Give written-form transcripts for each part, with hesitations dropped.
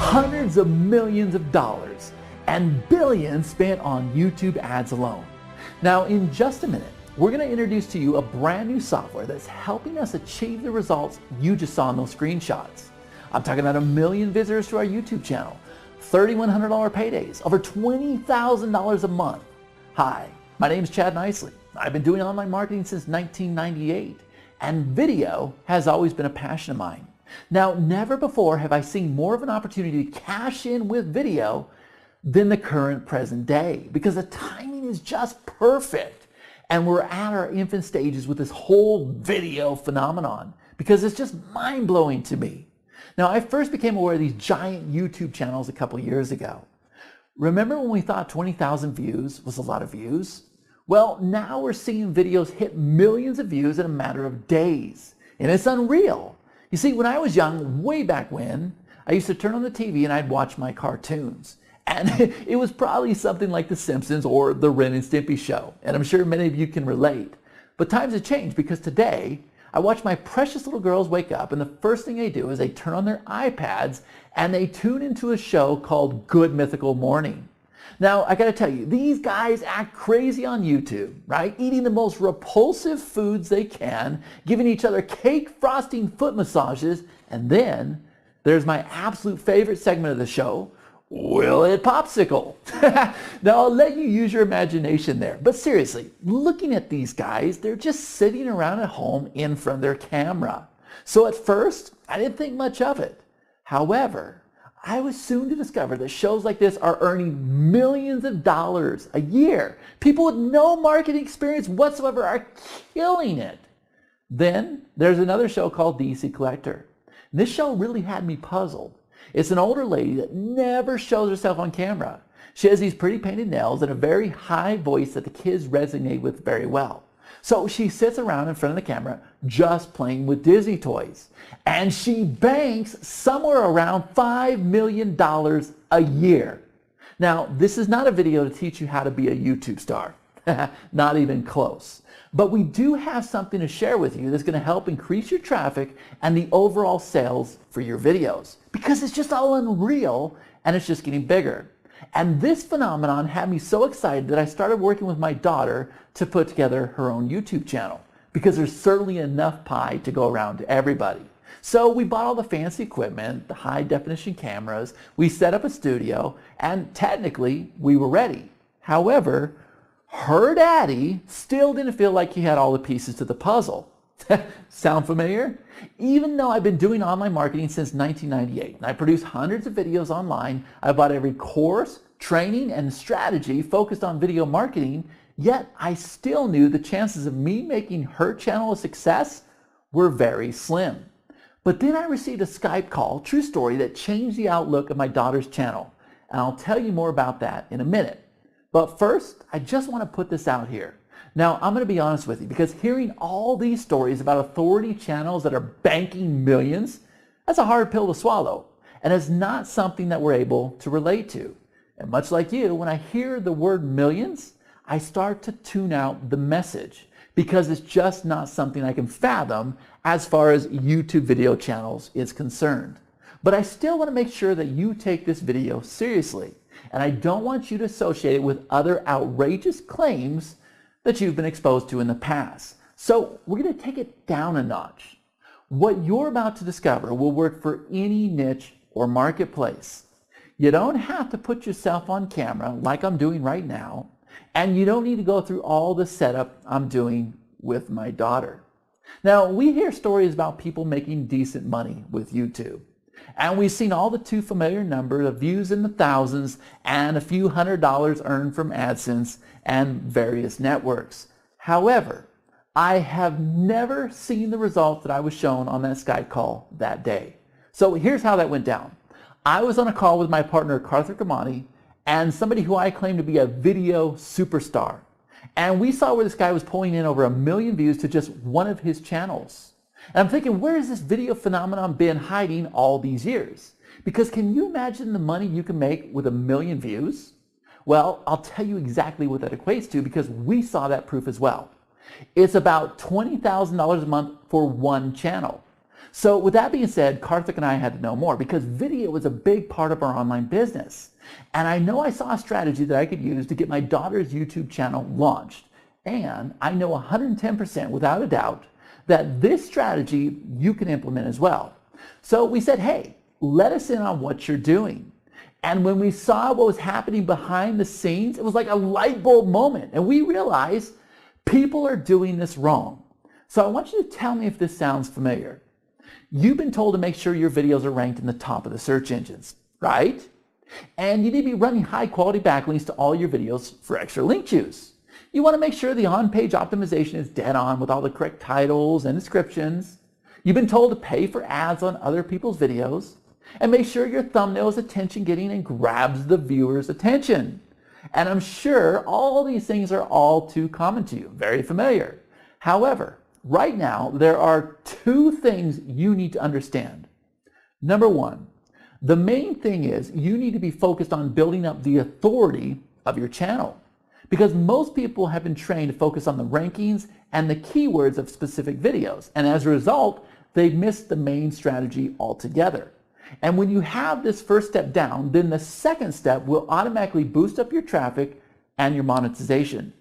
hundreds of millions of dollars and billions spent on YouTube ads alone. Now, in just a minute, we're going to introduce to you a brand new software that's helping us achieve the results you just saw in those screenshots. I'm talking about 1 million visitors to our YouTube channel, $3,100 paydays, over $20,000 a month. Hi, my name is Chad Nicely. I've been doing online marketing since 1998, and video has always been a passion of mine. Now, never before have I seen more of an opportunity to cash in with video than the current present day, because the timing is just perfect. And we're at our infant stages with this whole video phenomenon, because it's just mind-blowing to me. Now, I first became aware of these giant YouTube channels a couple years ago. Remember when we thought 20,000 views was a lot of views? Well, now we're seeing videos hit millions of views in a matter of days, and it's unreal. You see, when I was young, way back when, I used to turn on the TV and I'd watch my cartoons. And it was probably something like The Simpsons or The Ren and Stimpy Show. And I'm sure many of you can relate. But times have changed, because today, I watch my precious little girls wake up, and the first thing they do is they turn on their iPads and they tune into a show called Good Mythical Morning. Now, I gotta tell you, these guys act crazy on YouTube, right? Eating the most repulsive foods they can, giving each other cake frosting foot massages, and then there's my absolute favorite segment of the show, Will It Popsicle? Now, I'll let you use your imagination there. But seriously, looking at these guys, they're just sitting around at home in front of their camera. So at first, I didn't think much of it. However, I was soon to discover that shows like this are earning millions of dollars a year. People with no marketing experience whatsoever are killing it. Then there's another show called DC Collector. This show really had me puzzled. It's an older lady that never shows herself on camera. She has these pretty painted nails and a very high voice that the kids resonate with very well. So she sits around in front of the camera just playing with Disney toys. And she banks somewhere around $5 million a year. Now, this is not a video to teach you how to be a YouTube star. Not even close. But we do have something to share with you that's going to help increase your traffic and the overall sales for your videos, because it's just all unreal and it's just getting bigger. And this phenomenon had me so excited that I started working with my daughter to put together her own YouTube channel, because there's certainly enough pie to go around to everybody. So we bought all the fancy equipment, the high definition cameras, we set up a studio, and technically we were ready. However, her daddy still didn't feel like he had all the pieces to the puzzle. Sound familiar? Even though I've been doing online marketing since 1998, and I produce hundreds of videos online, I bought every course, training, and strategy focused on video marketing, yet I still knew the chances of me making her channel a success were very slim. But then I received a Skype call, true story, that changed the outlook of my daughter's channel. And I'll tell you more about that in a minute. But first, I just want to put this out here. Now, I'm going to be honest with you, because hearing all these stories about authority channels that are banking millions, that's a hard pill to swallow. And it's not something that we're able to relate to. And much like you, when I hear the word millions, I start to tune out the message, because it's just not something I can fathom as far as YouTube video channels is concerned. But I still want to make sure that you take this video seriously. And I don't want you to associate it with other outrageous claims that you've been exposed to in the past. So we're going to take it down a notch. What you're about to discover will work for any niche or marketplace. You don't have to put yourself on camera like I'm doing right now, and you don't need to go through all the setup I'm doing with my daughter. Now, we hear stories about people making decent money with YouTube. And we've seen all the too familiar numbers of views in the thousands and a few $100s earned from AdSense and various networks. However, I have never seen the results that I was shown on that Skype call that day. So here's how that went down. I was on a call with my partner, Karthik Ramani, and somebody who I claim to be a video superstar. And we saw where this guy was pulling in over 1 million views to just one of his channels. And I'm thinking, where has this video phenomenon been hiding all these years? Because can you imagine the money you can make with 1 million views? Well, I'll tell you exactly what that equates to, because we saw that proof as well. It's about $20,000 a month for one channel. So with that being said, Karthik and I had to know more because video is a big part of our online business. And I know I saw a strategy that I could use to get my daughter's YouTube channel launched. And I know 110% without a doubt that this strategy you can implement as well. So we said, hey, let us in on what you're doing. And when we saw what was happening behind the scenes, it was like a light bulb moment. And we realized people are doing this wrong. So I want you to tell me if this sounds familiar. You've been told to make sure your videos are ranked in the top of the search engines, right? And you need to be running high quality backlinks to all your videos for extra link juice. You want to make sure the on-page optimization is dead on with all the correct titles and descriptions. You've been told to pay for ads on other people's videos and make sure your thumbnail is attention getting and grabs the viewer's attention. And I'm sure all these things are all too common to you, very familiar. However, right now, there are two things you need to understand. Number one, the main thing is you need to be focused on building up the authority of your channel because most people have been trained to focus on the rankings and the keywords of specific videos. And as a result, they've missed the main strategy altogether. And when you have this first step down, then the second step will automatically boost up your traffic and your monetization.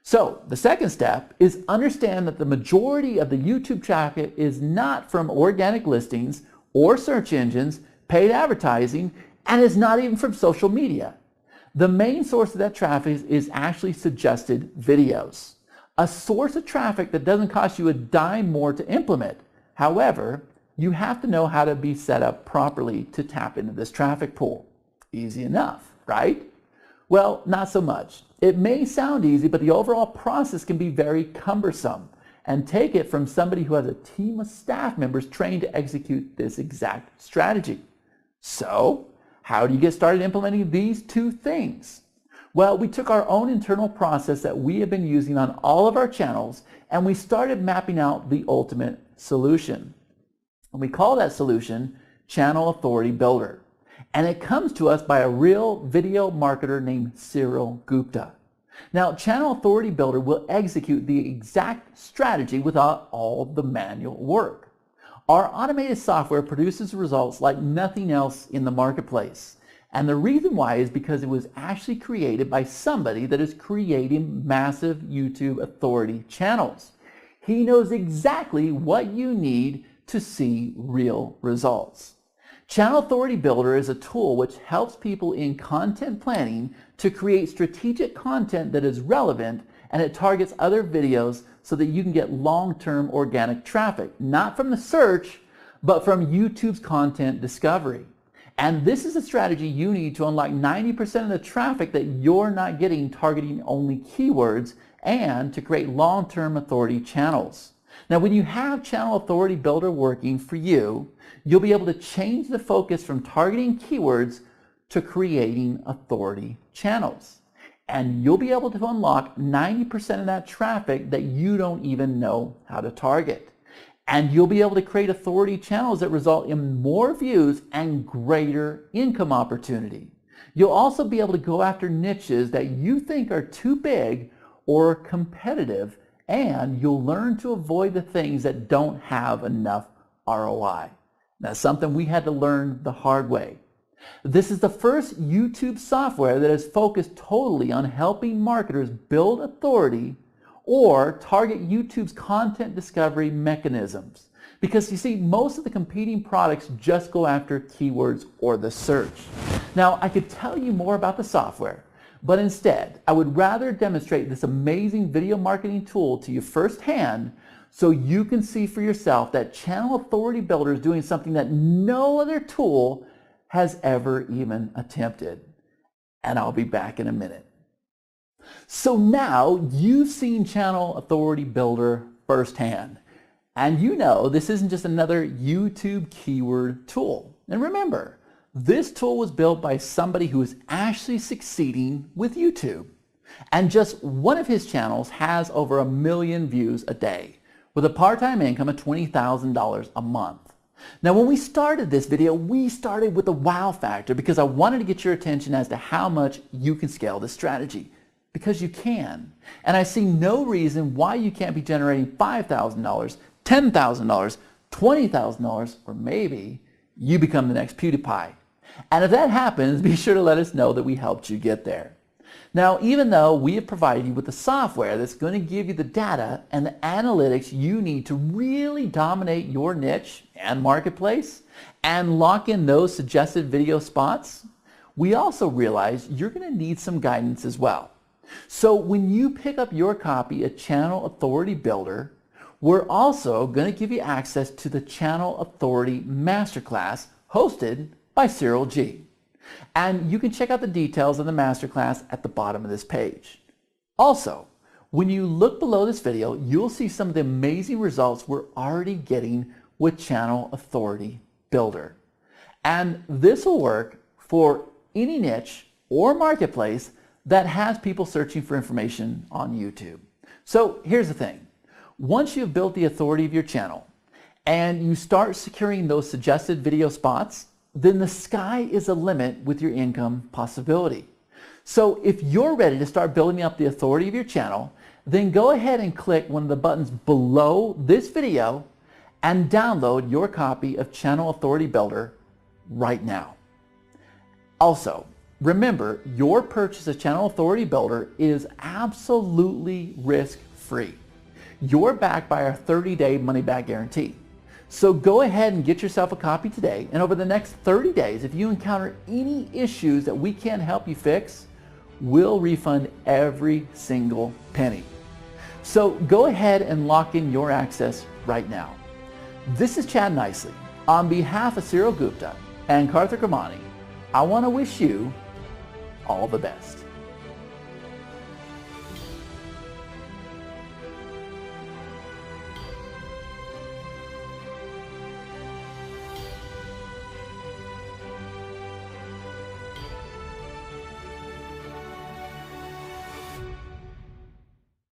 So the second step is understand that the majority of the YouTube traffic is not from organic listings or search engines, paid advertising, and is not even from social media. The main source of that traffic is actually suggested videos, a source of traffic that doesn't cost you a dime more to implement. However, you have to know how to be set up properly to tap into this traffic pool. Easy enough, right? Well, not so much. It may sound easy, but the overall process can be very cumbersome. And take it from somebody who has a team of staff members trained to execute this exact strategy. So, how do you get started implementing these two things? Well, we took our own internal process that we have been using on all of our channels, and we started mapping out the ultimate solution. And we call that solution Channel Authority Builder. And it comes to us by a real video marketer named Cyril Gupta. Now, Channel Authority Builder will execute the exact strategy without all the manual work. Our automated software produces results like nothing else in the marketplace. And the reason why is because it was actually created by somebody that is creating massive YouTube authority channels. He knows exactly what you need to see real results. Channel Authority Builder is a tool which helps people in content planning to create strategic content that is relevant, and it targets other videos so that you can get long-term organic traffic, not from the search, but from YouTube's content discovery. And this is a strategy you need to unlock 90% of the traffic that you're not getting targeting only keywords and to create long-term authority channels. Now, when you have Channel Authority Builder working for you, you'll be able to change the focus from targeting keywords to creating authority channels. And you'll be able to unlock 90% of that traffic that you don't even know how to target. And you'll be able to create authority channels that result in more views and greater income opportunity. You'll also be able to go after niches that you think are too big or competitive, and you'll learn to avoid the things that don't have enough ROI. That's something we had to learn the hard way. This is the first YouTube software that is focused totally on helping marketers build authority or target YouTube's content discovery mechanisms. Because you see, most of the competing products just go after keywords or the search. Now, I could tell you more about the software, but instead, I would rather demonstrate this amazing video marketing tool to you firsthand so you can see for yourself that Channel Authority Builder is doing something that no other tool has ever even attempted. And I'll be back in a minute. So now you've seen Channel Authority Builder firsthand. And you know this isn't just another YouTube keyword tool. And remember, this tool was built by somebody who is actually succeeding with YouTube. And just one of his channels has over 1 million views a day with a part-time income of $20,000 a month. Now, when we started this video, we started with the wow factor because I wanted to get your attention as to how much you can scale this strategy. Because you can. And I see no reason why you can't be generating $5,000, $10,000, $20,000, or maybe you become the next PewDiePie. And if that happens, be sure to let us know that we helped you get there. Now, even though we have provided you with the software that's going to give you the data and the analytics you need to really dominate your niche and marketplace and lock in those suggested video spots, we also realize you're going to need some guidance as well. So when you pick up your copy of Channel Authority Builder, we're also going to give you access to the Channel Authority Masterclass hosted by Cyril G. And you can check out the details of the masterclass at the bottom of this page. Also, when you look below this video, you'll see some of the amazing results we're already getting with Channel Authority Builder. And this will work for any niche or marketplace that has people searching for information on YouTube. So here's the thing. Once you've built the authority of your channel and you start securing those suggested video spots, then the sky is the limit with your income possibility. So if you're ready to start building up the authority of your channel, then go ahead and click one of the buttons below this video and download your copy of Channel Authority Builder right now. Also, remember, your purchase of Channel Authority Builder is absolutely risk-free. You're backed by our 30-day money-back guarantee. So go ahead and get yourself a copy today, and over the next 30 days, if you encounter any issues that we can't help you fix, we'll refund every single penny. So go ahead and lock in your access right now. This is Chad Nicely. On behalf of Cyril Gupta and Karthik Ramani, I want to wish you all the best.